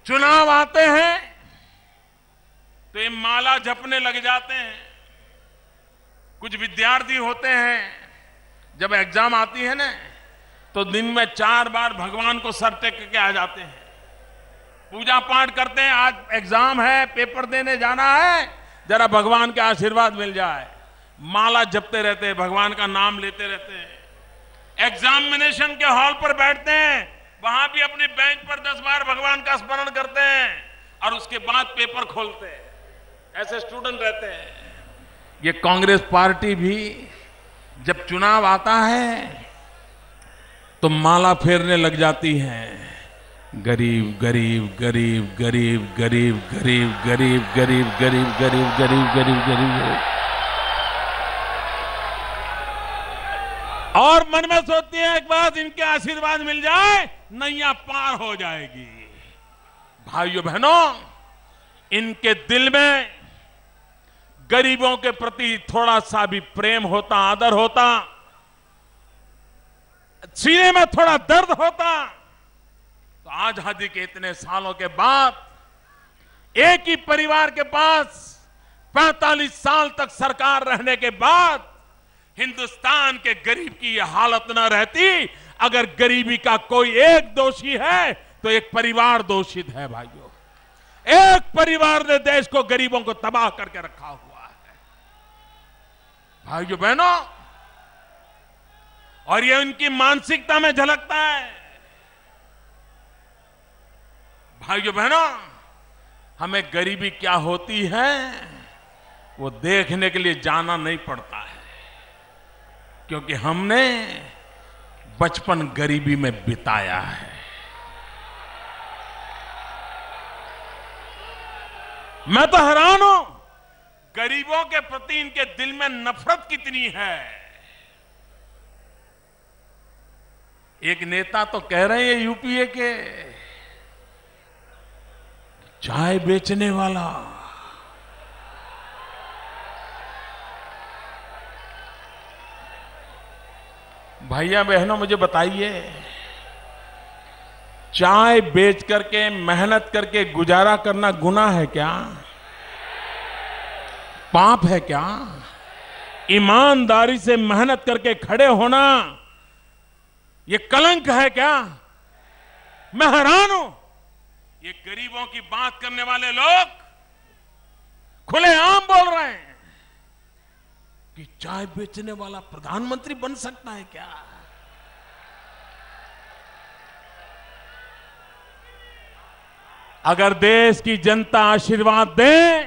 चुनाव आते हैं तो ये माला जपने लग जाते हैं। कुछ विद्यार्थी होते हैं, जब एग्जाम आती है ना तो दिन में 4 बार भगवान को सर टेक के आ जाते हैं, पूजा पाठ करते हैं। आज एग्जाम है, पेपर देने जाना है, जरा भगवान के आशीर्वाद मिल जाए। माला जपते रहते हैं, भगवान का नाम लेते रहते हैं। एग्जामिनेशन के हॉल पर बैठते हैं, वहां भी अपनी बेंच पर 10 बार भगवान का स्मरण करते हैं और उसके बाद पेपर खोलते हैं। ऐसे स्टूडेंट रहते हैं। ये कांग्रेस पार्टी भी जब चुनाव आता है तो माला फेरने लग जाती है। गरीब गरीब गरीब गरीब गरीब गरीब गरीब गरीब गरीब गरीब गरीब गरीब गरीब और मन में सोचती है एक बार इनके आशीर्वाद मिल जाए नैया पार हो जाएगी। भाइयों बहनों, इनके दिल में गरीबों के प्रति थोड़ा सा भी प्रेम होता, आदर होता, सीने में थोड़ा दर्द होता तो आजादी के इतने सालों के बाद एक ही परिवार के पास 45 साल तक सरकार रहने के बाद हिंदुस्तान के गरीब की यह हालत न रहती। अगर गरीबी का कोई एक दोषी है तो एक परिवार दोषित है। भाइयों, एक परिवार ने देश को, गरीबों को तबाह करके रखा हुआ है। भाइयों बहनों, और ये उनकी मानसिकता में झलकता है। भाइयों बहनों, हमें गरीबी क्या होती है वो देखने के लिए जाना नहीं पड़ता है, क्योंकि हमने बचपन गरीबी में बिताया है। मैं तो हैरान हूं, गरीबों के प्रति इनके दिल में नफरत कितनी है। एक नेता तो कह रहे हैं यूपीए के, चाय बेचने वाला, भैया बहनों मुझे बताइए, चाय बेच करके, मेहनत करके गुजारा करना गुनाह है क्या? पाप है क्या? ईमानदारी से मेहनत करके खड़े होना ये कलंक है क्या? मैं हैरान हूं, ये गरीबों की बात करने वाले लोग खुलेआम बोल रहे हैं कि चाय बेचने वाला प्रधानमंत्री बन सकता है क्या? अगर देश की जनता आशीर्वाद दे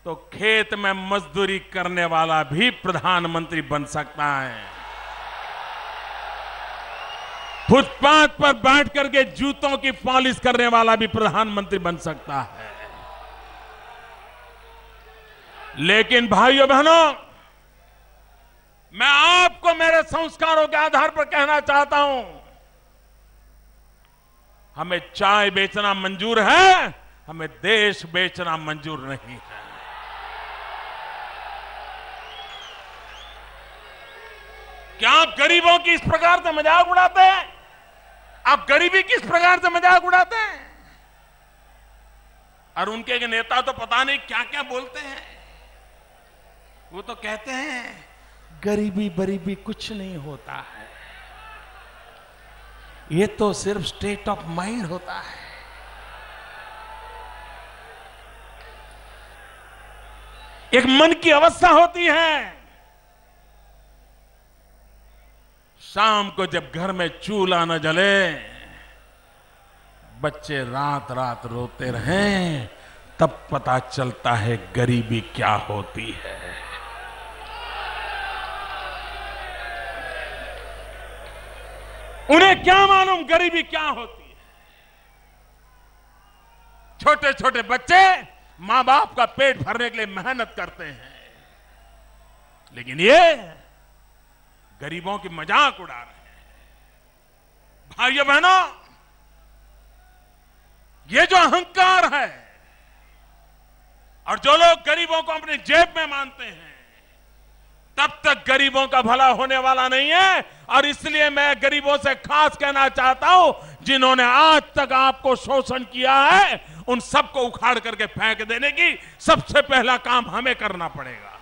तो खेत में मजदूरी करने वाला भी प्रधानमंत्री बन सकता है। फुटपाथ पर बैठ करके जूतों की पॉलिश करने वाला भी प्रधानमंत्री बन सकता है। लेकिन भाइयों बहनों, मैं आपको मेरे संस्कारों के आधार पर कहना चाहता हूं, हमें चाय बेचना मंजूर है, हमें देश बेचना मंजूर नहीं है। क्या आप गरीबों की इस प्रकार से मजाक उड़ाते हैं? आप गरीबी किस प्रकार से मजाक उड़ाते हैं? और उनके नेता तो पता नहीं क्या क्या बोलते हैं। वो तो कहते हैं गरीबी बरीबी कुछ नहीं होता है, ये तो सिर्फ स्टेट ऑफ माइंड होता है। एक मन की अवस्था होती है। शाम को जब घर में चूल्हा न जले, बच्चे रात रात रोते रहें, तब पता चलता है गरीबी क्या होती है। उन्हें क्या मालूम गरीबी क्या होती है। छोटे छोटे बच्चे मां बाप का पेट भरने के लिए मेहनत करते हैं, लेकिन ये गरीबों की मजाक उड़ा रहे हैं। भाइयों बहनों, ये जो अहंकार है और जो लोग गरीबों को अपने जेब में मानते हैं, तब तक गरीबों का भला होने वाला नहीं है। और इसलिए मैं गरीबों से खास कहना चाहता हूं, जिन्होंने आज तक आपको शोषण किया है, उन सबको उखाड़ करके फेंक देने की सबसे पहला काम हमें करना पड़ेगा।